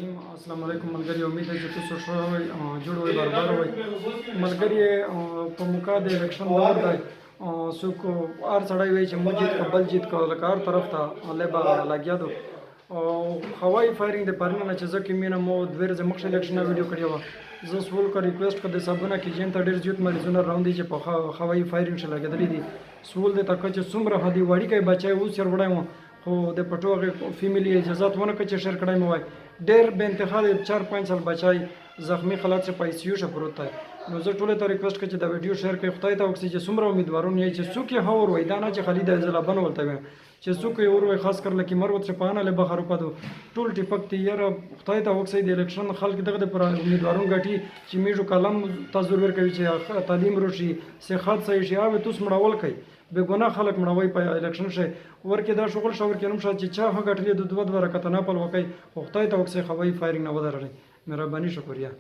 الرحیم السلام علیکم ملګری امید ده چې تاسو ښه وئ جوړ وئ برابر وئ ملګری په موقع د الیکشن دور دی څوک هر سړی وایي چې موږ جیت که بل جیت که لکه هر طرف ته لبه لګیا دو هوایي فایرینګ د پارنه نه چې زه کې مینه مو دوه ورځې مخکې الیکشنه ویډیو کړې وه زه سوال که ریکویسټ که د صابونه کې جین ته ډېر زیات مریضونه راوند دي چې په هوایي فایرینګ شه لګېدلي دي سوال دی ته که چې څومره حدي وړیکی بچی اوس یې وړی وم خو د پټو هغې فیملي اجازات ونه کړه چې شیر کړی مې وای ډېر بې انتها د 4-5 سال بچی زخمی حالات چې په آی سی یو شه پروت دی نو زه ټولو ته ریکویسټ کړم چې دا ویډیو شیر کړئ خدای ته وکړي چې څومره امیدوارون یې چې څوک یې هور وای دا نه چې خالي د زلابن ولته وي چې څوک یې اور وای خاص کر لکه مروت چې پانه له بخارو پدو ټول ټیپک تی یاره خدای ته وکړي د الیکشن خلک دغه پر امیدوارون غټي چې میجو کلم تاسو ور کوي چې تعلیم روشي صحت صحیح شي او تاسو مړول کوي به ګناه خلک مړوي په الیکشن شه ورکه دا شغل شاور کې نوم شات چې چا هغه ټلې د دوه رکعت نه پل وکي خدای ته وکړي خوي فایرینګ نه ودرړي مهرباني شکریہ